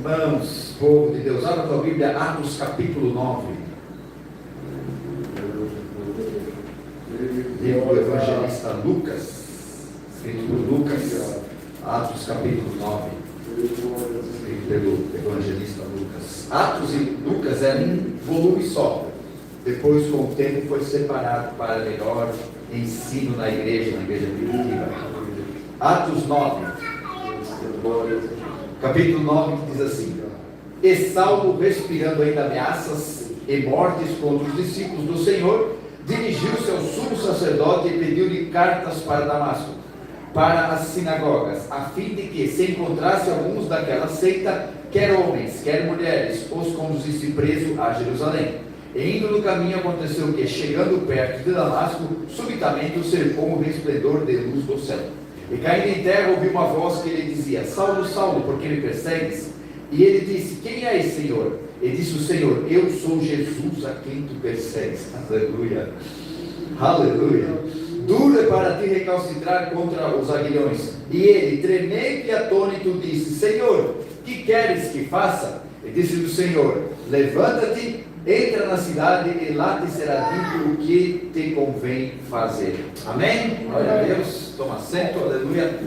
Irmãos, povo de Deus, abra a tua Bíblia, Atos capítulo 9. Livro do evangelista Lucas, escrito por Lucas, Atos capítulo 9, escrito pelo evangelista Lucas. Atos e Lucas é um volume só, depois com o tempo foi separado para melhor ensino na igreja primitiva. Atos 9, capítulo 9, que diz assim: E Saulo, respirando ainda ameaças e mortes contra os discípulos do Senhor, dirigiu-se ao sumo sacerdote e pediu-lhe cartas para Damasco, para as sinagogas, a fim de que, se encontrasse alguns daquela seita, quer homens, quer mulheres, os conduzisse preso a Jerusalém. E indo no caminho, aconteceu que, chegando perto de Damasco, subitamente o cercou um resplendor de luz do céu. E caindo em terra, ouviu uma voz que lhe dizia: Saulo, Saulo, por que me persegues? E ele disse: Quem és, Senhor? E disse o Senhor: Eu sou Jesus a quem tu persegues. Aleluia, aleluia. Duro é para ti recalcitrar contra os aguilhões. E ele, tremendo e atônito, disse: Senhor, que queres que faça? E disse o Senhor: Levanta-te, entra na cidade, e lá te será dito o que te convém fazer. Amém? Glória a Deus. Toma assento, aleluia.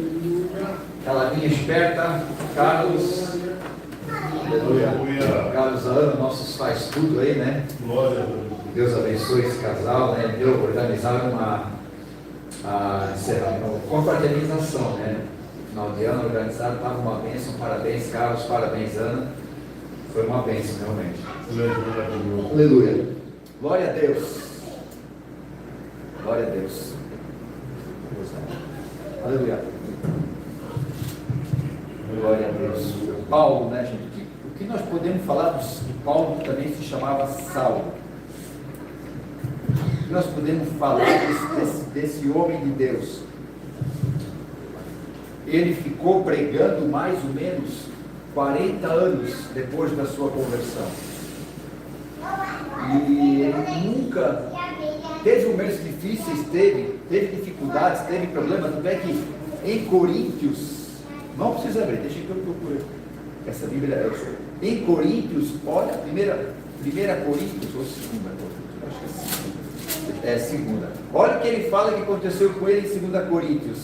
Aquela minha esperta, Carlos. Aleluia. Carlos, a Ana, nossos faz tudo aí, né? Glória a Deus. Deus abençoe esse casal, né? Deu organizar uma confraternização, né? No final de ano organizaram, estava uma bênção. Parabéns, Carlos, parabéns, Ana. Foi uma bênção, realmente. Aleluia. Glória a Deus. Glória a Deus. Aleluia. Glória a Deus. Paulo, né, gente? O que nós podemos falar de Paulo, que também se chamava Saulo? O que nós podemos falar desse homem de Deus? Ele ficou pregando mais ou menos 40 anos depois da sua conversão. E ele nunca teve momentos difíceis, teve dificuldades, teve problemas. Tanto é que em Coríntios, não precisa abrir, deixa que eu procure essa Bíblia. Em Coríntios, olha, primeira Coríntios ou segunda Coríntios, acho que é segunda. Olha o que ele fala que aconteceu com ele em 2 Coríntios.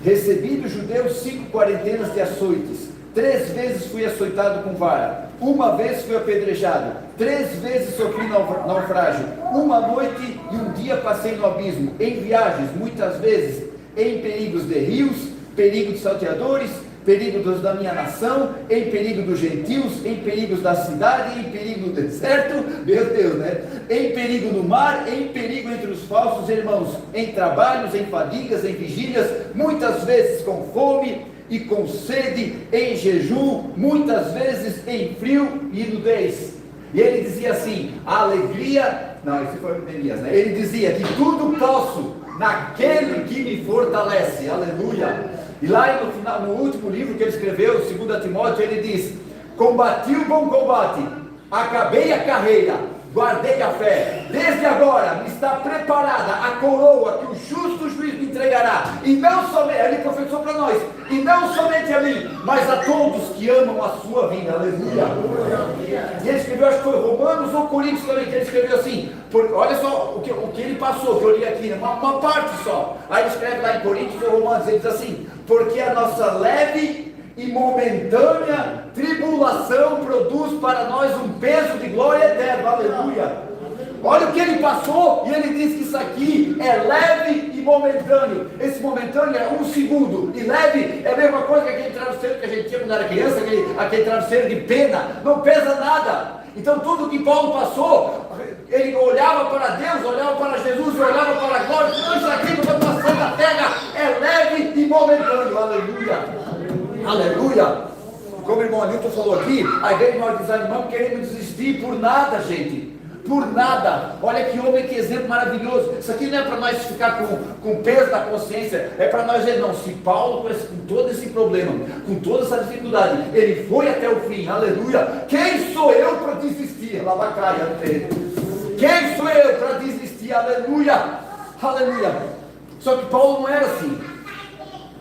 Recebi dos judeus 5 quarentenas de açoites. 3 vezes fui açoitado com vara, 1 vez fui apedrejado, 3 vezes sofri naufrágio, 1 noite e 1 dia passei no abismo, em viagens, muitas vezes, em perigos de rios, perigo de salteadores, perigo da minha nação, em perigo dos gentios, em perigos da cidade, em perigo do deserto, meu Deus, né? Em perigo no mar, em perigo entre os falsos irmãos, em trabalhos, em fadigas, em vigílias, muitas vezes com fome e com sede, em jejum, muitas vezes em frio e nudez. E ele dizia assim: a alegria, não, esse foi o Neemias, né? Ele dizia que tudo posso naquele que me fortalece, aleluia. E lá no final, no último livro que ele escreveu, 2 Timóteo, ele diz: combati o bom combate, acabei a carreira, guardei a fé, desde agora me está preparada a coroa que o justo juiz me entregará, e não somente, ele profetizou para nós, e não somente a mim, mas a todos que amam a sua vinda, aleluia. E ele escreveu, acho que foi Romanos ou Coríntios também, que ele escreveu assim, olha só o que ele passou, que eu li aqui, uma parte só. Aí ele escreve lá em Coríntios ou Romanos, ele diz assim: porque a nossa leve e momentânea tribulação produz para nós um peso de glória eterna, aleluia. Olha o que ele passou, e ele diz que isso aqui é leve e momentâneo. Esse momentâneo é 1 segundo, e leve é a mesma coisa que aquele travesseiro que a gente tinha quando era criança, aquele travesseiro de pena, não pesa nada. Então tudo que Paulo passou, ele olhava para Deus, olhava para Jesus, olhava para a glória, tudo isso aqui que está passando na terra é leve e momentâneo, aleluia, aleluia. Como o irmão Nilton falou aqui, às vezes nós desanimamos, queremos desistir por nada, gente. Por nada. Olha que homem, que exemplo maravilhoso. Isso aqui não é para nós ficar com peso da consciência, é para nós ver, não, se Paulo, com todo esse problema, com toda essa dificuldade, ele foi até o fim, aleluia. Quem sou eu para desistir? Lavacaia, quem sou eu para desistir? Aleluia, aleluia. Só que Paulo não era assim.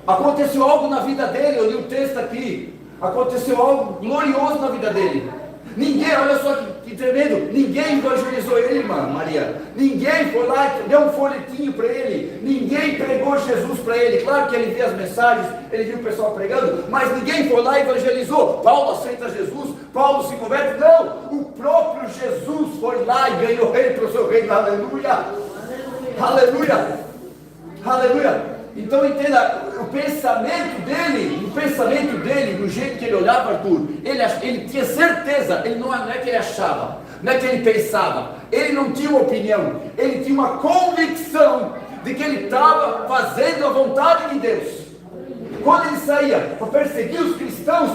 Aconteceu algo na vida dele, eu li o texto aqui. Aconteceu algo glorioso na vida dele. Ninguém, olha só que tremendo, ninguém evangelizou ele, irmã Maria. Ninguém foi lá e deu um folhetinho para ele. Ninguém pregou Jesus para ele. Claro que ele via as mensagens, ele viu o pessoal pregando, mas ninguém foi lá e evangelizou. Paulo aceita Jesus, Paulo se converte. Não, o próprio Jesus foi lá e ganhou ele para o seu reino. Aleluia, aleluia, aleluia. Então entenda, o pensamento dele, no jeito que ele olhava, Arthur, ele tinha certeza, ele não é que ele achava, não é que ele pensava, ele não tinha uma opinião, ele tinha uma convicção de que ele estava fazendo a vontade de Deus. Quando ele saía para perseguir os cristãos,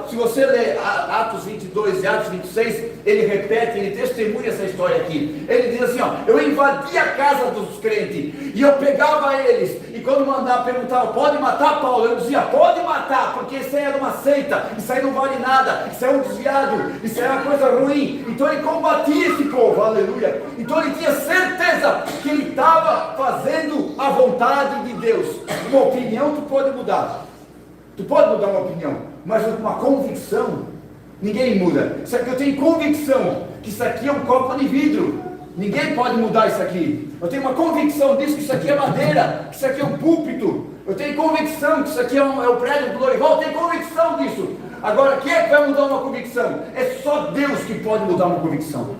se você ler Atos 22 e Atos 26, ele repete, ele testemunha essa história aqui. Ele diz assim, ó, eu invadia a casa dos crentes, e eu pegava eles, e quando mandava, perguntava, pode matar Paulo? Eu dizia, pode matar, porque isso aí é uma seita, isso aí não vale nada, isso é um desviado, isso é uma coisa ruim. Então ele combatia esse povo, aleluia. Então ele tinha certeza que ele estava fazendo a vontade de Deus. Uma opinião tu pode mudar, tu pode mudar uma opinião, mas uma convicção, ninguém muda. Só que eu tenho convicção que isso aqui é um copo de vidro, ninguém pode mudar isso aqui. Eu tenho uma convicção disso, que isso aqui é madeira, que isso aqui é um púlpito. Eu tenho convicção que isso aqui é o prédio do Glorival, eu tenho convicção disso. Agora, quem é que vai mudar uma convicção? É só Deus que pode mudar uma convicção.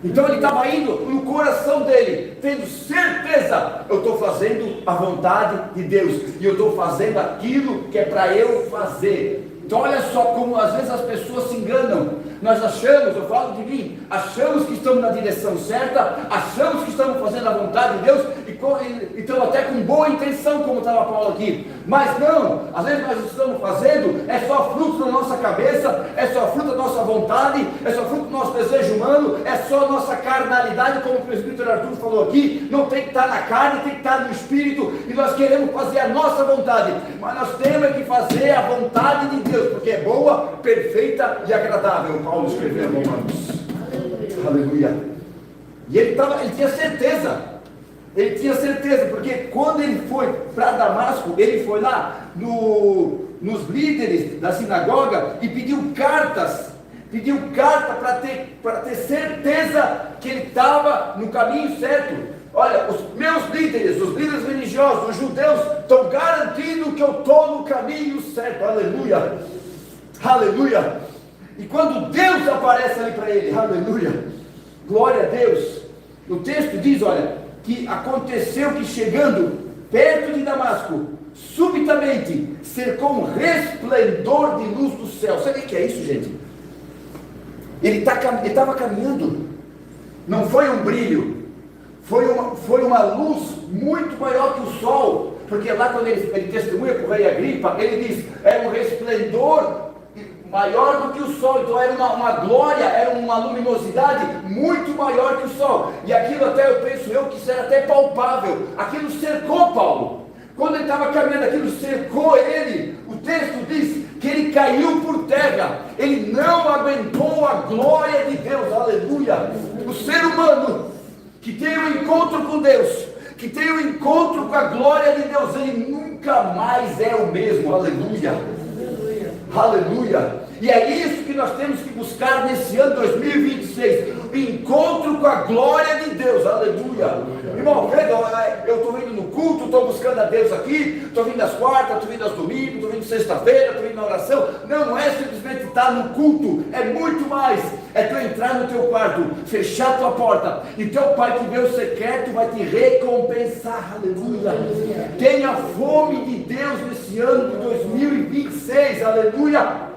Então ele estava indo no coração dele, tendo certeza, eu estou fazendo a vontade de Deus, e eu estou fazendo aquilo que é para eu fazer. Então olha só como às vezes as pessoas se enganam. Nós achamos, eu falo de mim, achamos que estamos na direção certa, achamos que estamos fazendo a vontade de Deus, e estamos até com boa intenção, como estava Paulo aqui, mas não, às vezes nós estamos fazendo, é só fruto da nossa cabeça, é só fruto da nossa vontade, é só fruto do nosso desejo humano, é só a nossa carnalidade, como o presbítero Arthur falou aqui. Não tem que estar na carne, tem que estar no espírito, e nós queremos fazer a nossa vontade, mas nós temos que fazer a vontade de Deus, porque é boa, perfeita e agradável. Paulo escreveu em Romanos. Aleluia. E ele tinha certeza, porque quando ele foi para Damasco, ele foi lá nos líderes da sinagoga e pediu carta para ter certeza que ele estava no caminho certo. Olha, os meus líderes, os líderes religiosos, os judeus, estão garantindo que eu estou no caminho certo. Aleluia, aleluia. E quando Deus aparece ali para ele, aleluia, glória a Deus, o texto diz, olha, que aconteceu que chegando perto de Damasco, subitamente cercou um resplendor de luz do céu. Sabe o que é isso, gente? Ele estava caminhando, não foi um brilho, foi uma luz muito maior que o sol, porque lá quando ele testemunha com o rei Agripa, ele diz, é um resplendor maior do que o sol. Então era uma glória, era uma luminosidade muito maior que o sol, e aquilo até, eu penso que isso era até palpável, aquilo cercou Paulo, quando ele estava caminhando, aquilo cercou ele. O texto diz que ele caiu por terra, ele não aguentou a glória de Deus, aleluia. O ser humano que tem um encontro com Deus, que tem um encontro com a glória de Deus, ele nunca mais é o mesmo, aleluia, aleluia. E é isso que nós temos que buscar nesse ano 2026, o encontro com a glória de Deus, aleluia. Irmão, eu estou vindo no culto, estou buscando a Deus aqui, estou vindo às quartas, estou vindo aos domingos, estou vindo sexta-feira, estou vindo na oração. Não é simplesmente estar no culto, é muito mais, é tu entrar no teu quarto, fechar a tua porta, e teu pai que vê o secreto vai te recompensar, aleluia. Tenha fome de Deus nesse ano de 2026, aleluia.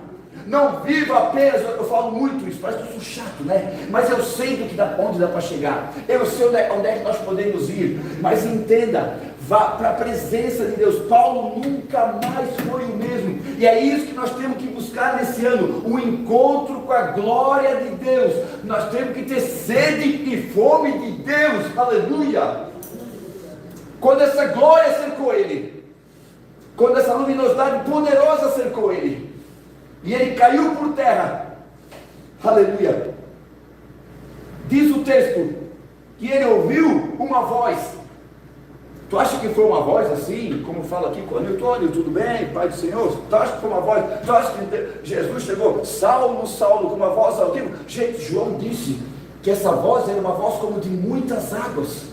Não viva apenas, eu falo muito isso, parece que eu sou chato, né? Mas eu sei onde dá para chegar, eu sei onde é que nós podemos ir, mas entenda, vá para a presença de Deus. Paulo nunca mais foi o mesmo, e é isso que nós temos que buscar nesse ano, o encontro com a glória de Deus. Nós temos que ter sede e fome de Deus, aleluia. Quando essa glória cercou ele, quando essa luminosidade poderosa cercou ele, e ele caiu por terra, aleluia, diz o texto que ele ouviu uma voz Tu acha que foi uma voz assim, como fala aqui com o Antônio, tudo bem, Pai do Senhor? Tu acha que foi uma voz? Tu acha que Jesus chegou, Saulo, Saulo, com uma voz audível? Gente, João disse que essa voz era uma voz como de muitas águas.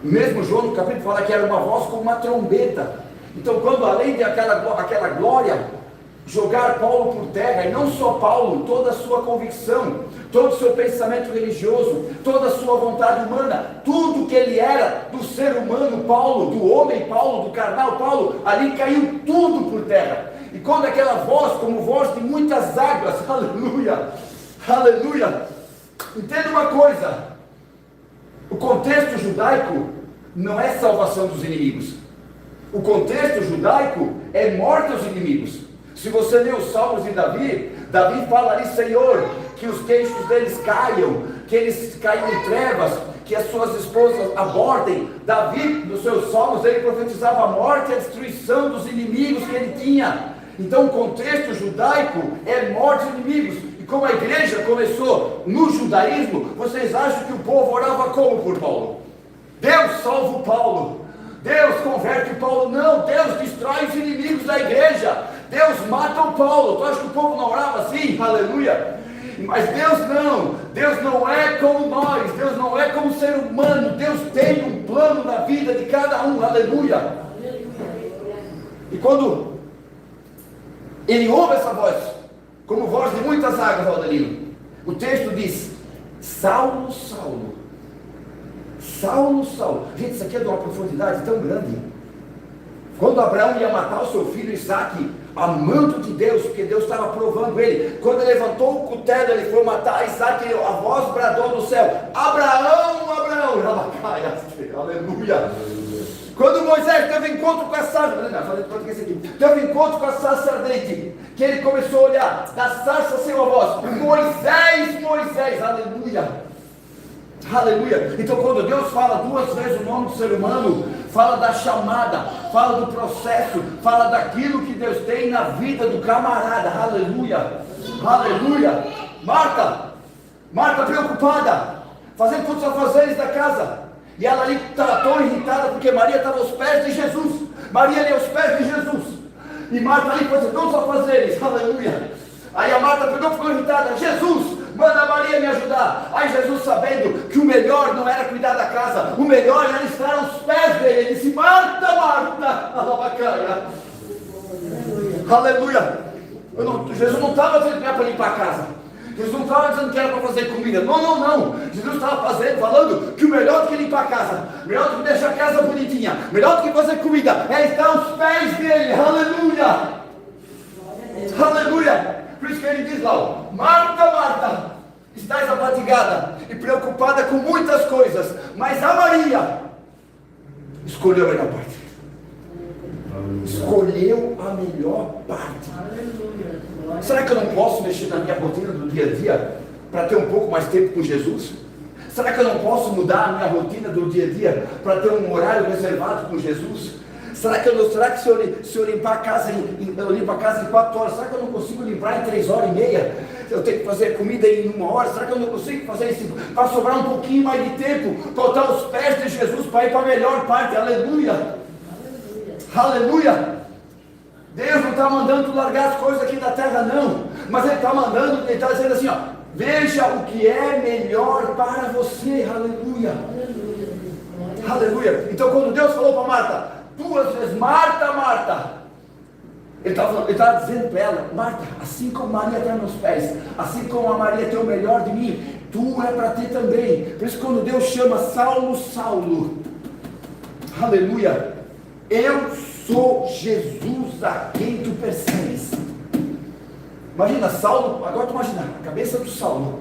Mesmo João no capítulo fala que era uma voz como uma trombeta. Então quando além de aquela glória, jogar Paulo por terra, e não só Paulo, toda a sua convicção, todo o seu pensamento religioso, toda a sua vontade humana, tudo que ele era do ser humano Paulo, do homem Paulo, do carnal Paulo, ali caiu tudo por terra. E quando aquela voz, como voz de muitas águas, aleluia, aleluia, entenda uma coisa, o contexto judaico não é salvação dos inimigos, o contexto judaico é morte aos inimigos. Se você lê os Salmos de Davi, Davi fala ali, Senhor, que os queixos deles caiam, que eles caiam em trevas, que as suas esposas abordem. Davi, nos seus Salmos, ele profetizava a morte e a destruição dos inimigos que ele tinha. Então o contexto judaico é morte dos inimigos. E como a igreja começou no judaísmo, vocês acham que o povo orava como por Paulo? Deus salva o Paulo, Deus converte o Paulo. Não, Deus destrói os inimigos da igreja, Deus mata o Paulo. Tu acha que o povo não orava assim? Aleluia. Mas Deus não é como nós, Deus não é como ser humano, Deus tem um plano na vida de cada um, aleluia. E quando ele ouve essa voz, como voz de muitas águas, Aldanilo, o texto diz, Saulo, Saulo, Saulo, Saulo. Gente, isso aqui é de uma profundidade tão grande. Quando Abraão ia matar o seu filho Isaque, amando de Deus, porque Deus estava provando ele, quando ele levantou o cutelo, ele foi matar Isaque, a voz bradou do céu, Abraão, Abraão, aleluia. Quando Moisés teve encontro com a teve encontro com a sarça ardente, que ele começou a olhar, da sarça saiu a voz, Moisés, Moisés, aleluia. Aleluia. Então quando Deus fala duas vezes o nome do ser humano, fala da chamada, fala do processo, fala daquilo que Deus tem na vida do camarada, aleluia, aleluia. Marta preocupada, fazendo todos os afazeres da casa, e ela ali estava tão irritada, porque Maria estava aos pés de Jesus, Maria ali aos pés de Jesus, e Marta ali fazendo todos os afazeres, aleluia. Aí a Marta pegou e ficou irritada, Jesus, manda a Maria me ajudar. Aí Jesus, sabendo que o melhor não era cuidar da casa, o melhor era estar aos pés dele, ele disse, Marta, Marta, alabacaia, aleluia. Jesus não estava dizendo que era para limpar a casa, Jesus não estava dizendo que era para fazer comida, não, Jesus estava falando que o melhor do que limpar a casa, melhor do que deixar a casa bonitinha, melhor do que fazer comida, é estar aos pés dele, aleluia, aleluia. Por isso que ele diz lá, Marta, Marta, estás afadigada e preocupada com muitas coisas, mas a Maria escolheu a melhor parte. Escolheu a melhor parte. Será que eu não posso mexer na minha rotina do dia a dia para ter um pouco mais tempo com Jesus? Será que eu não posso mudar a minha rotina do dia a dia para ter um horário reservado com Jesus? Será que se eu limpar a casa eu limpo a casa em 4 horas, será que eu não consigo limpar em 3 horas e meia? Eu tenho que fazer comida em 1 hora, será que eu não consigo fazer isso para sobrar um pouquinho mais de tempo, para estar aos pés de Jesus, para ir para a melhor parte, aleluia, aleluia. Deus não está mandando tu largar as coisas aqui da terra não, mas Ele está mandando, Ele está dizendo assim, ó, veja o que é melhor para você, aleluia, aleluia. Então quando Deus falou para Marta, 2 vezes, Marta, Marta, Ele estava dizendo para ela, Marta, assim como Maria tem meus pés, assim como a Maria tem o melhor de mim, tu é para ter também. Por isso quando Deus chama Saulo, Saulo, aleluia, eu sou Jesus a quem tu persegues. Imagina, Saulo, agora tu imagina, a cabeça do Saulo,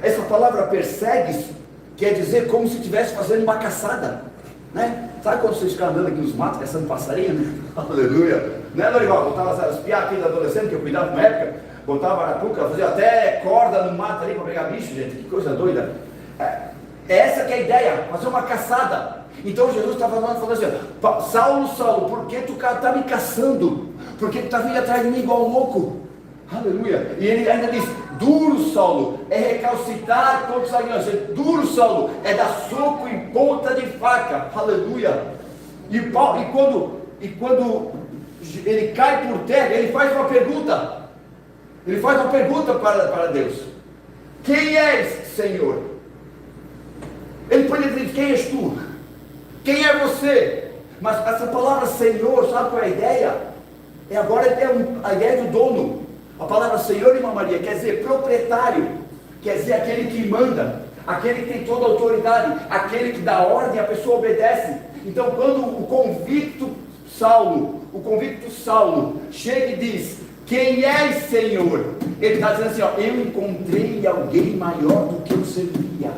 essa palavra persegues, quer dizer como se estivesse fazendo uma caçada, né? Sabe quando vocês ficam andando aqui nos matos, caçando passarinho, né? Aleluia, né, Lorival? Botava as piadas aqui da adolescente, que eu cuidava na época, botava arapuca, fazia até corda no mato ali para pegar bicho, gente, que coisa doida. Essa que é a ideia, fazer uma caçada. Então Jesus estava falando assim, Saulo, Saulo, por que tu está me caçando? Por que tu está vindo atrás de mim igual um louco? Aleluia. E ele ainda diz: duro, Saulo, é recalcitrar contra os aguilhões. Duro, Saulo, é dar soco em ponta de faca. Aleluia. E quando ele cai por terra, ele faz uma pergunta. Ele faz uma pergunta para Deus: quem és, Senhor? Ele pode dizer: quem és tu? Quem é você? Mas essa palavra Senhor, sabe qual é a ideia? Agora a ideia do dono. A palavra Senhor, irmã Maria, quer dizer proprietário, quer dizer aquele que manda, aquele que tem toda a autoridade, aquele que dá ordem, a pessoa obedece. Então, quando o convicto Saulo chega e diz: quem és, Senhor? Ele está dizendo assim: ó, eu encontrei alguém maior do que eu servia.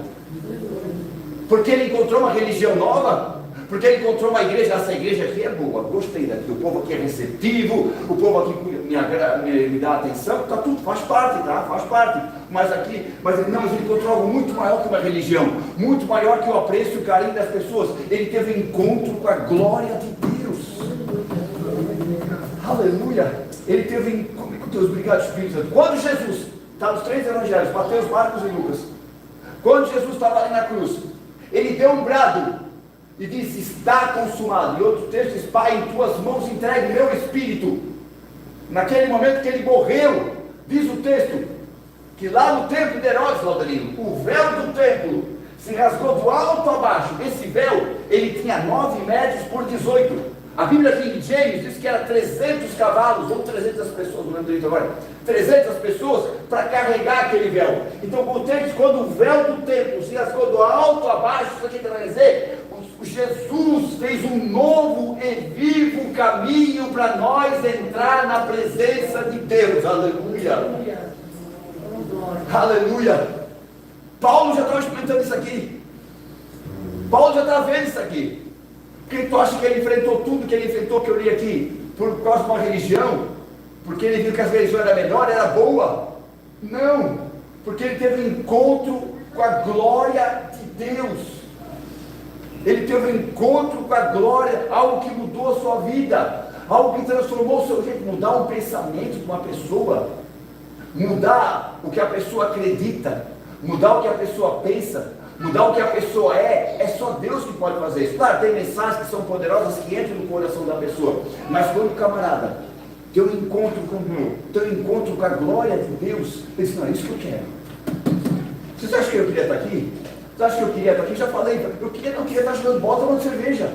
Porque ele encontrou uma religião nova, porque ele encontrou uma igreja. Essa igreja aqui é boa, gostei daqui, o povo aqui é receptivo, o povo aqui me dá atenção, tá tudo, faz parte, tá? Faz parte. Mas ele encontrou algo muito maior que uma religião, muito maior que o apreço e o carinho das pessoas. Ele teve um encontro com a glória de Deus. Aleluia. Ele teve encontro com Deus. Obrigado, Espírito Santo. Quando Jesus, está nos 3 evangelhos, Mateus, Marcos e Lucas, quando Jesus estava ali na cruz, ele deu um brado e disse: está consumado. E outro texto diz: Pai, em tuas mãos entregue o meu espírito. Naquele momento que ele morreu, diz o texto, que lá no templo de Herodes, Laudelino, o véu do templo se rasgou do alto a baixo. Esse véu, ele tinha 9 metros por 18. A Bíblia King James diz que era 300 cavalos, ou 300 pessoas, não lembro direito agora, 300 pessoas para carregar aquele véu. Então, quando o véu do templo se rasgou do alto a baixo, isso aqui quer dizer, Jesus fez um novo e vivo caminho para nós entrar na presença de Deus. Aleluia. Aleluia. Paulo já estava experimentando isso aqui. Paulo já estava vendo isso aqui. Porque tu acha que ele enfrentou tudo que ele enfrentou, que eu li aqui, por causa de uma religião? Porque ele viu que a religião era melhor, era boa? Não. Porque ele teve um encontro com a glória de Deus. Ele teve um encontro com a glória, algo que mudou a sua vida, algo que transformou o seu jeito, mudar um pensamento de uma pessoa, mudar o que a pessoa acredita, mudar o que a pessoa pensa, mudar o que a pessoa é só Deus que pode fazer isso. Claro, tem mensagens que são poderosas que entram no coração da pessoa, mas quando o camarada tem um encontro com Deus, tem um encontro com a glória de Deus, ele diz: não, é isso que eu quero. Vocês acham que eu queria estar aqui? Você acha que eu queria estar aqui? Já falei, não queria estar jogando bola, tomando cerveja.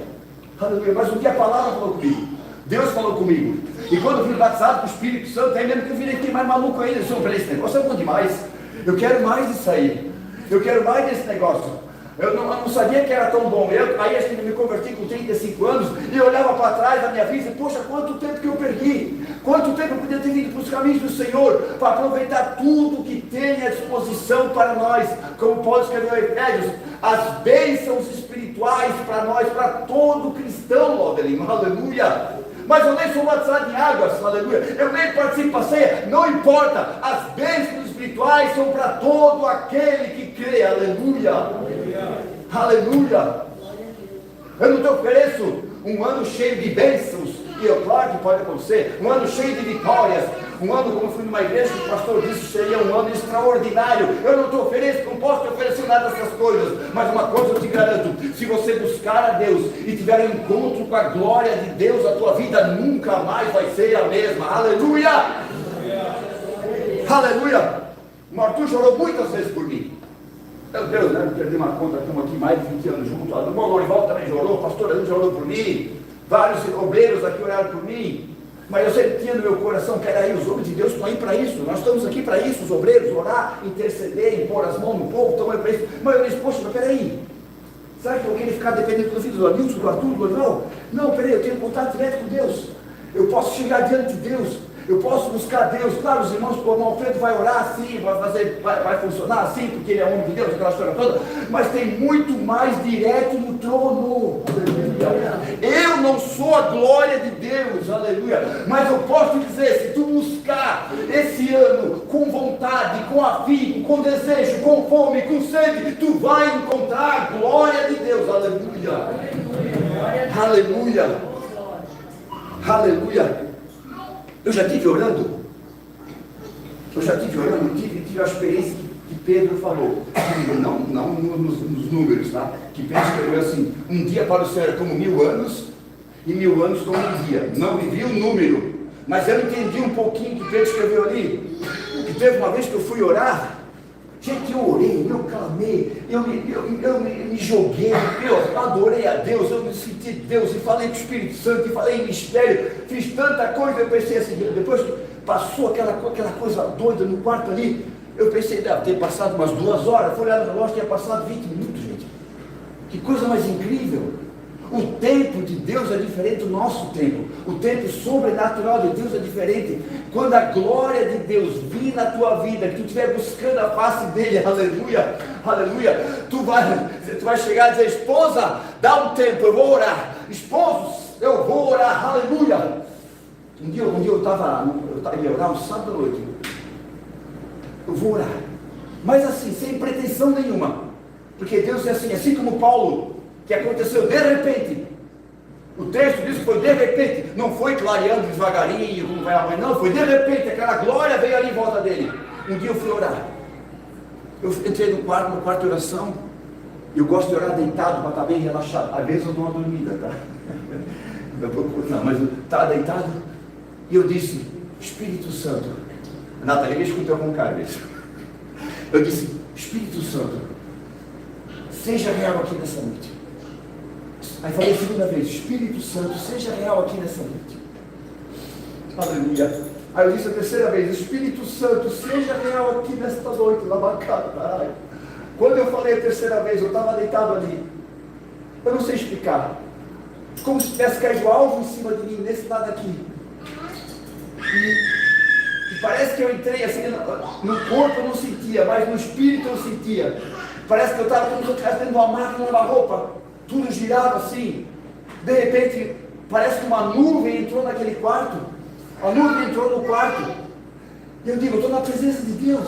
Aleluia. Mas o que a palavra falou comigo? Deus falou comigo. E quando eu fui batizado com o Espírito Santo, aí mesmo que eu virei aqui mais maluco ainda. Eu falei: esse negócio é bom demais. Eu quero mais disso aí. Eu quero mais desse negócio. Eu não sabia que era tão bom. Aí eu me converti com 35 anos e eu olhava para trás da minha vida e: poxa, quanto tempo que eu perdi. Quanto tempo eu podia ter vindo para os caminhos do Senhor, para aproveitar tudo que tem à disposição para nós. Como Paulo escreveu em Efésios, as bênçãos espirituais para nós, para todo cristão, Laudelino. Aleluia. Mas eu nem sou batizado em águas, aleluia. Eu nem participo da ceia, não importa. As bênçãos espirituais são para todo aquele que crê, aleluia. Aleluia. Eu não te ofereço um ano cheio de bênçãos, e é claro que pode acontecer, um ano cheio de vitórias, um ano, como eu fui numa igreja que o pastor disse, seria um ano extraordinário. Eu não te ofereço, não posso te oferecer nada dessas coisas, mas uma coisa eu te garanto: se você buscar a Deus e tiver um encontro com a glória de Deus, a tua vida nunca mais vai ser a mesma. Aleluia. Aleluia. O Arthur chorou muitas vezes por mim. Meu Deus, né? Perdi uma conta, estamos aqui mais de 20 anos juntos. O irmão Lorival também chorou, o pastor Adão chorou por mim, vários obreiros aqui oraram por mim. Mas eu sempre tinha no meu coração: peraí, os homens de Deus estão aí para isso, nós estamos aqui para isso, os obreiros, orar, interceder, impor as mãos no povo, estão aí para isso. Mas eu disse: poxa, mas peraí, será que eu queria ficar dependendo do filho do Anilson, do Arthur, do Lorival? Não, peraí, eu tenho contato direto com Deus, eu posso chegar diante de Deus, eu posso buscar Deus. Claro, os irmãos, o irmão Alfredo vai orar assim, vai funcionar assim, porque ele é homem de Deus, aquela história toda, mas tem muito mais direto no trono. Aleluia. Eu não sou a glória de Deus, aleluia, mas eu posso te dizer: se tu buscar esse ano com vontade, com afinco, com desejo, com fome, com sede, tu vai encontrar a glória de Deus. Aleluia. Aleluia. Aleluia. Eu já estive orando Eu já tive orando, tive a experiência que Pedro falou, não nos números, tá? Que Pedro escreveu assim: um dia para o Senhor é como 1000 anos, e 1000 anos como um dia. Não vivi o número, mas eu entendi um pouquinho que Pedro escreveu ali. Que teve uma vez que eu fui orar, gente, eu orei, eu clamei, eu me joguei, eu adorei a Deus, eu me senti Deus, e falei com o Espírito Santo, e falei em mistério, fiz tanta coisa. Eu pensei assim, depois que passou aquela coisa doida no quarto ali, eu pensei, deve ter passado umas 2 horas, fui olhar no relógio, tinha passado 20 minutos, gente. Que coisa mais incrível! O tempo de Deus é diferente do nosso tempo. O tempo sobrenatural de Deus é diferente. Quando a glória de Deus vir na tua vida, que tu estiver buscando a face dele, aleluia, aleluia, tu vai chegar e dizer: esposa, dá um tempo, eu vou orar. Esposos, eu vou orar, aleluia. Um dia eu ia orar um sábado à noite. Eu vou orar, mas assim, sem pretensão nenhuma, porque Deus é assim como Paulo, que aconteceu de repente. O texto diz que foi de repente, não foi clareando devagarinho, como vai a mãe, não, foi de repente, aquela glória veio ali em volta dele. Um dia eu fui orar, eu entrei no quarto de oração. Eu gosto de orar deitado para estar bem relaxado. Às vezes eu dou uma dormida, tá? Não, mas eu estava deitado e eu disse: Espírito Santo. A Nathalie me escutou com cara isso. Eu disse: Espírito Santo, seja real aqui nessa noite. Aí falei a segunda vez: Espírito Santo, seja real aqui nessa noite. Aleluia. Aí eu disse a terceira vez: Espírito Santo, seja real aqui nesta noite. Labacata. Quando eu falei a terceira vez, eu estava deitado ali. Eu não sei explicar. Como se tivesse caído algo em cima de mim, nesse lado aqui. E parece que eu entrei assim, no corpo eu não sentia, mas no espírito eu sentia. Parece que eu estava como se eu estivesse dentro de uma máquina de lavar roupa. Tudo girava assim. De repente, parece que uma nuvem entrou naquele quarto. A nuvem entrou no quarto. E eu digo: eu estou na presença de Deus.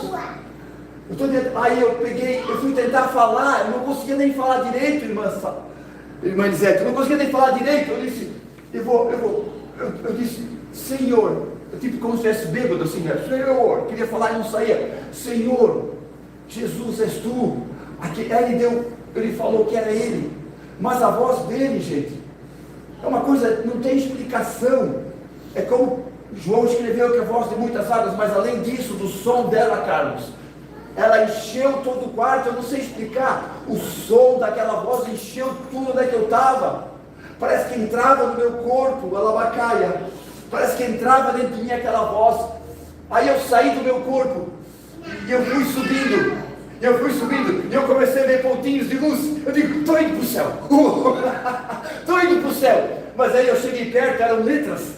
Aí eu fui tentar falar, eu não conseguia nem falar direito, irmã Lisete, eu não conseguia nem falar direito. Eu disse: eu disse: Senhor, tipo como se estivesse bêbado assim, né? Senhor, queria falar e não saía. Senhor, Jesus és tu. Ele falou que era ele, mas a voz dele, gente, é uma coisa, não tem explicação. É como João escreveu, que a voz de muitas águas, mas além disso, do som dela, Carlos, ela encheu todo o quarto. Eu não sei explicar. O som daquela voz encheu tudo onde é que eu estava. Parece que entrava no meu corpo, a labacaia. Parece que entrava dentro de mim aquela voz. Aí eu saí do meu corpo e eu fui subindo. E eu comecei a ver pontinhos de luz. Eu digo: estou indo para o céu. Estou indo para o céu. Mas aí eu cheguei perto, eram letras,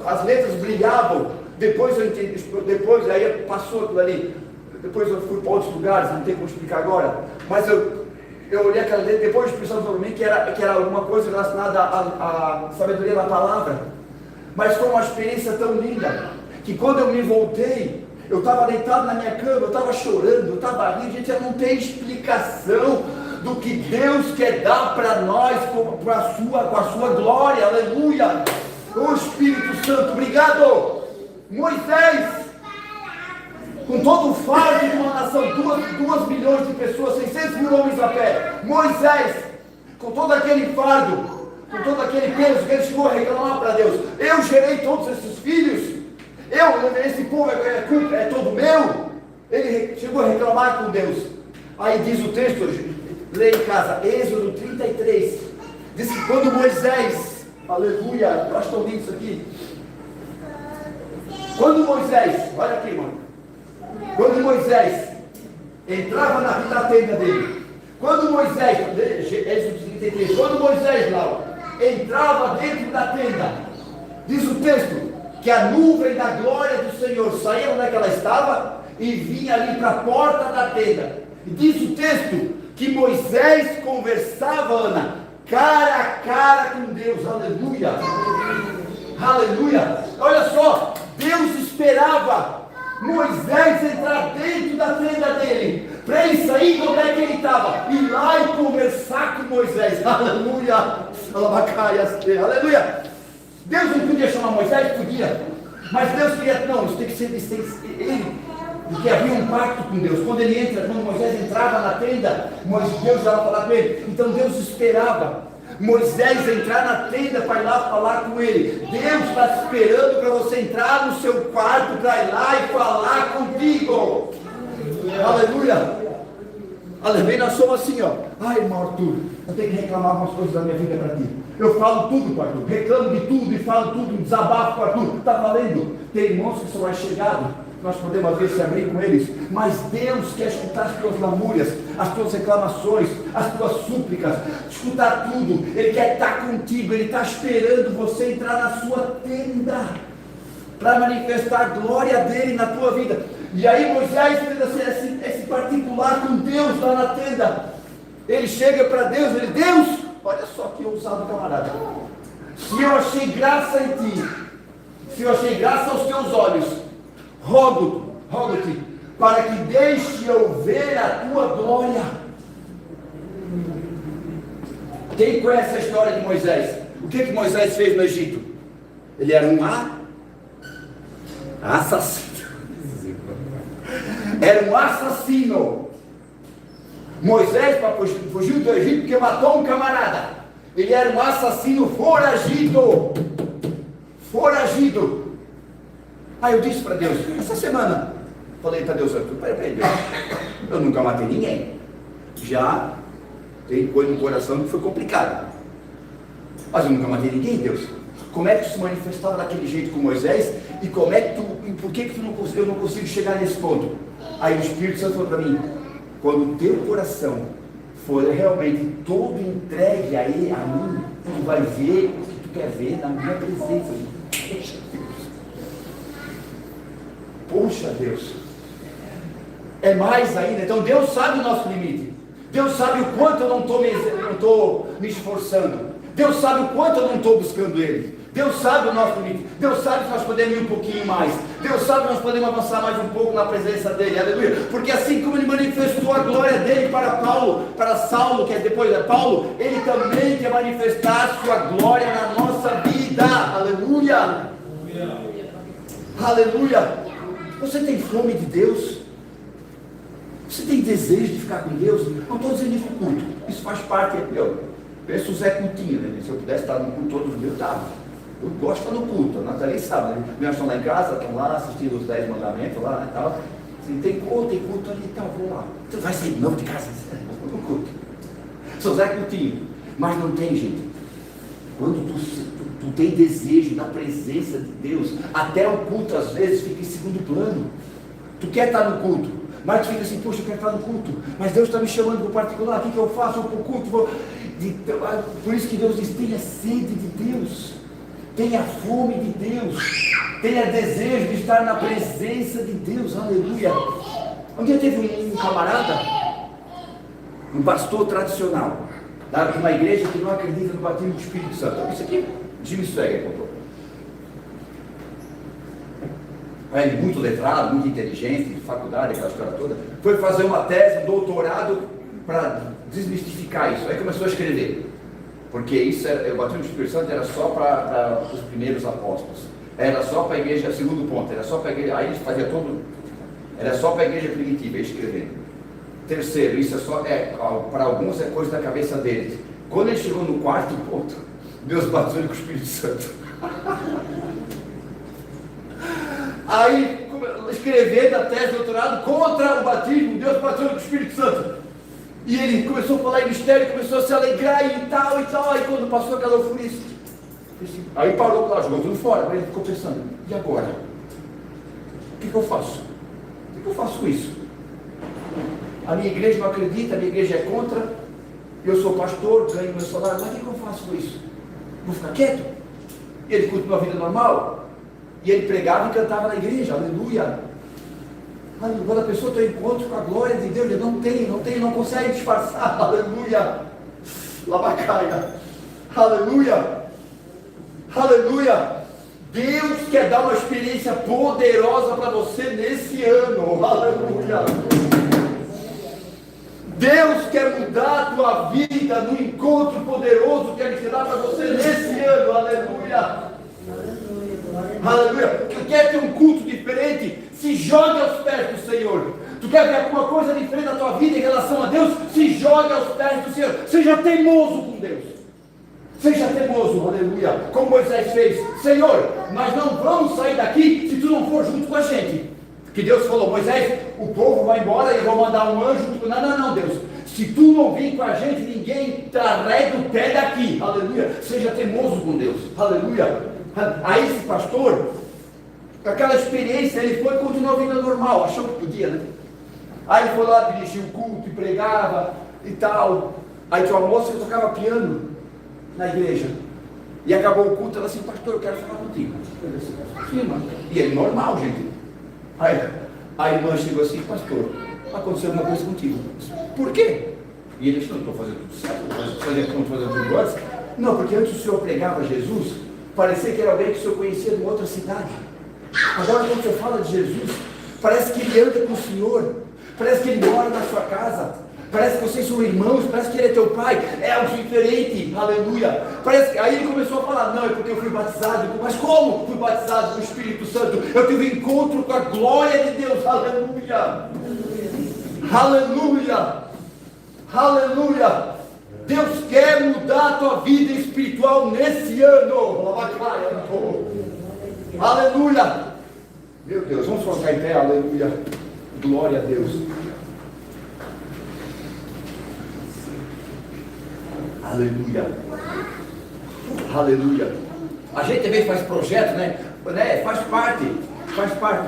as letras brilhavam. Depois eu entendi, aí passou aquilo ali. Depois eu fui para outros lugares, não tem como explicar agora. Mas eu olhei aquela letra, depois pensando sobre mim que era alguma coisa relacionada à sabedoria da palavra. Mas foi uma experiência tão linda, que quando eu me voltei, eu estava deitado na minha cama, eu estava chorando, eu estava rindo. Gente, não tem explicação do que Deus quer dar para nós com a sua glória. Aleluia. O Espírito Santo, obrigado. Moisés, com todo o fardo de uma nação, 2 milhões de pessoas, 600 mil homens a pé. Moisés, com todo aquele fardo, com todo aquele peso, que ele chegou a reclamar para Deus: eu gerei todos esses filhos, esse povo é todo meu. Ele chegou a reclamar com Deus. Aí diz o texto, leia em casa, Êxodo 33, diz que quando Moisés, aleluia, eu acho tão lindo isso aqui. Quando Moisés, olha aqui, irmão, quando Moisés entrava na tenda dele, quando Moisés, Êxodo 33, quando Moisés, Laura, entrava dentro da tenda, diz o texto, que a nuvem da glória do Senhor saía onde é que ela estava e vinha ali para a porta da tenda. E diz o texto que Moisés conversava, Ana, cara a cara com Deus. Aleluia, aleluia. Olha só, Deus esperava Moisés entrar dentro da tenda dele, para ele sair de onde é que ele estava, ir lá e conversar com Moisés. Aleluia, aleluia. Deus não podia chamar Moisés? Podia. Mas Deus queria, não, isso tem que ser, ele, porque havia um pacto com Deus. Quando Moisés entrava na tenda, Deus já falar com ele. Então Deus esperava Moisés entrar na tenda para ir lá falar com ele. Deus está esperando para você entrar no seu quarto, para ir lá e falar contigo. Aleluia. Aleluia. Nós somos assim, ó. Ai, irmão Arthur, eu tenho que reclamar umas coisas da minha vida para ti. Eu falo tudo para Arthur, reclamo de tudo e falo tudo, desabafo para Arthur. Está valendo? Tem irmãos que são mais chegados, nós podemos às vezes se abrir com eles, mas Deus quer escutar as tuas lamúrias, as tuas reclamações, as tuas súplicas, escutar tudo. Ele quer estar contigo, Ele está esperando você entrar na sua tenda para manifestar a glória dele na tua vida. E aí Moisés fez esse particular com Deus lá na tenda. Ele chega para Deus, Deus, olha só que ousado camarada, se eu achei graça em ti, se eu achei graça aos teus olhos, rogo-te, para que deixe eu ver a tua glória. Quem conhece a história de Moisés? O que Moisés fez no Egito? Ele era um assassino. Era um assassino. Moisés fugiu do Egito porque matou um camarada. Ele era um assassino foragido. Aí eu disse para Deus, essa semana, falei para Deus, peraí, Deus, eu nunca matei ninguém. Já tem coisa no coração que foi complicado. Mas eu nunca matei ninguém, Deus. Como é que tu se manifestava daquele jeito com Moisés? E como é que por que eu não consigo chegar nesse ponto? Aí o Espírito Santo falou para mim, quando o teu coração for realmente todo entregue a mim, tu vai ver o que tu quer ver na minha presença. Poxa Deus, é mais ainda. Então Deus sabe o nosso limite, Deus sabe o quanto eu não estou me esforçando, Deus sabe o quanto eu não estou buscando Ele, Deus sabe o nosso limite, Deus sabe que nós podemos ir um pouquinho mais, Deus sabe que nós podemos avançar mais um pouco na presença dEle, aleluia, porque assim como Ele manifestou a glória dEle para Saulo, que é depois de Paulo, Ele também quer manifestar a sua glória na nossa vida, aleluia, aleluia. Você tem fome de Deus? Você tem desejo de ficar com Deus? Não estou dizendo isso no culto, isso faz parte, penso o Zé Coutinho, né? Se eu pudesse estar no culto todos os dias, eu estava. Eu gosto de estar no culto, a Nathalie sabe, né? Meus estão lá em casa, estão lá assistindo os 10 mandamentos lá, né, tal. Assim, tem culto ali, tá, vou lá. Você vai sair de novo de casa? No culto. Sou Zé Coutinho, mas não tem jeito. Quando tu tem desejo da presença de Deus, até o culto às vezes fica em segundo plano. Tu quer estar no culto, mas tu fica assim, poxa, eu quero estar no culto, mas Deus está me chamando para o particular, o que eu faço? Eu vou para o culto, por isso que Deus diz, tenha sede de Deus, tenha fome de Deus, tenha desejo de estar na presença de Deus, aleluia. Um dia teve um camarada, um pastor tradicional, de uma igreja que não acredita no batismo do Espírito Santo. Isso aqui, Jimmy Swagger contou. Ele muito letrado, muito inteligente, de faculdade, aquela história toda, foi fazer uma tese, um doutorado para desmistificar isso. Aí começou a escrever, porque isso o batismo do Espírito Santo era só para os primeiros apóstolos, era só para a igreja, segundo ponto, era só para a igreja, aí ele fazia todo, era só para a igreja primitiva, escrevendo. Terceiro, isso para alguns é coisa da cabeça deles. Quando ele chegou no quarto ponto, Deus batizou ele com o Espírito Santo. Aí, escrevendo a tese de doutorado contra o batismo, Deus batizou ele com o Espírito Santo. E ele começou a falar em mistério, começou a se alegrar e tal. Aí quando passou aquela euforia, aí parou lá, jogou tudo fora. Aí ele ficou pensando, e agora? O que eu faço? O que eu faço com isso? A minha igreja não acredita, a minha igreja é contra, eu sou pastor, ganho meu salário, mas o que eu faço com isso? Vou ficar quieto? E ele continua a vida normal? E ele pregava e cantava na igreja, aleluia. Quando a pessoa tem encontro com a glória de Deus, ele não consegue disfarçar, aleluia. Labacaia, aleluia, aleluia. Deus quer dar uma experiência poderosa para você nesse ano, aleluia. Deus quer mudar a tua vida no encontro poderoso que Ele quer dar para você nesse ano, aleluia. Aleluia. Tu quer ter um culto diferente? Se joga aos pés do Senhor. Tu quer ver alguma coisa diferente na tua vida em relação a Deus? Se joga aos pés do Senhor. Seja teimoso com Deus. Seja teimoso, aleluia. Como Moisés fez. Senhor, nós não vamos sair daqui se tu não for junto com a gente. Que Deus falou, Moisés, o povo vai embora e eu vou mandar um anjo. Não, Deus. Se tu não vir com a gente, ninguém trarrega o pé daqui. Aleluia. Seja teimoso com Deus. Aleluia. Aí esse pastor, com aquela experiência, ele foi e continuou a vida normal. Achou que podia, né? Aí ele foi lá, dirigia o culto, e pregava e tal. Aí tinha uma moça que tocava piano na igreja. E acabou o culto, ela assim, pastor, eu quero falar contigo. Eu disse, sim, mano. E ele normal, gente. Aí a irmã chegou assim, pastor, aconteceu alguma coisa contigo. Por quê? E ele disse, não, estou fazendo tudo certo, estou fazendo tudo antes. Não, porque antes o senhor pregava Jesus, parecia que era alguém que o senhor conhecia de uma outra cidade. Agora quando o senhor fala de Jesus, parece que ele anda com o senhor, parece que ele mora na sua casa, parece que vocês são irmãos, parece que ele é teu pai, é algo diferente, aleluia. Parece que... Aí ele começou a falar, não, é porque eu fui batizado. Mas como fui batizado com o Espírito Santo? Eu tive encontro com a glória de Deus, aleluia. Aleluia, aleluia. Deus quer mudar a tua vida espiritual nesse ano. Aleluia. Meu Deus, vamos colocar em pé, aleluia. Glória a Deus. Aleluia. Aleluia. A gente também faz projeto, né? Faz parte.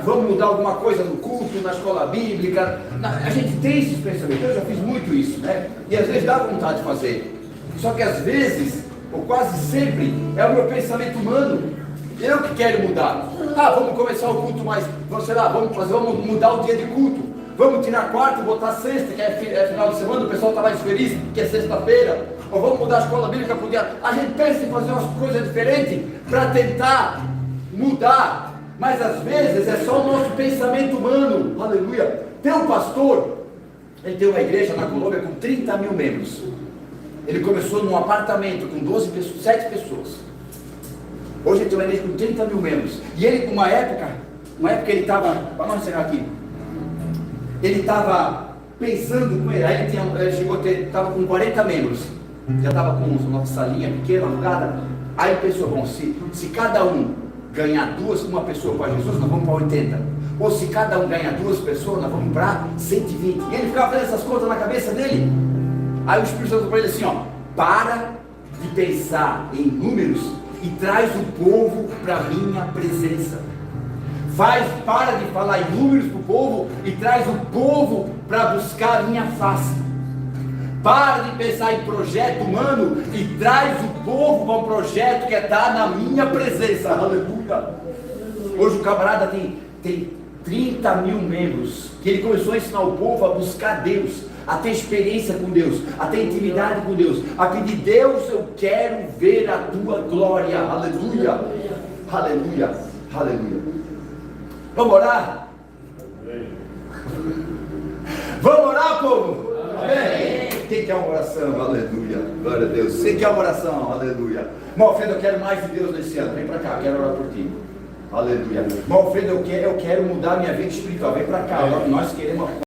Vamos mudar alguma coisa no culto, na escola bíblica. A gente tem esses pensamentos. Eu já fiz muito isso, né? E às vezes dá vontade de fazer. Só que às vezes, ou quase sempre, é o meu pensamento humano. Eu que quero mudar. Vamos começar o culto mais, sei lá, vamos mudar o dia de culto. Vamos tirar quarta e botar sexta, que é final de semana, o pessoal está mais feliz, que é sexta-feira. Ou vamos mudar a escola bíblica para o dia. A gente pensa em fazer umas coisas diferentes para tentar mudar. Mas às vezes é só o nosso pensamento humano. Aleluia. Tem um pastor, ele tem uma igreja na Colômbia com 30 mil membros. Ele começou num apartamento com 7 pessoas. Hoje ele tem uma igreja com 30 mil membros. E ele, uma época ele estava, para nós encerrar aqui, ele estava pensando com ele. Aí ele chegou a ter, estava com 40 membros. Já estava com uma salinha pequena, alugada. Aí ele pensou, bom, se cada um ganhar uma pessoa para Jesus, nós vamos para 80. Ou se cada um ganhar 2 pessoas, nós vamos para 120. E ele ficava fazendo essas contas na cabeça dele. Aí o Espírito Santo falou para ele assim, para de pensar em números e traz o povo para a minha presença. Para de falar em números para o povo e traz o povo para buscar a minha face. Para de pensar em projeto humano e traz o povo para um projeto que está na minha presença. Aleluia. Hoje o camarada tem 30 mil membros, que ele começou a ensinar o povo a buscar Deus, a ter experiência com Deus, a ter intimidade com Deus, a pedir, Deus, eu quero ver a tua glória. Aleluia. Aleluia. Aleluia. Vamos orar? Vamos orar, povo? Amém. Quem quer uma oração? Aleluia. Glória a Deus. Você quer uma oração? Aleluia. Malfredo, eu quero mais de Deus nesse ano. Vem para cá, quero orar por ti. Aleluia. Malfredo, eu quero mudar minha vida espiritual. Vem para cá. Nós queremos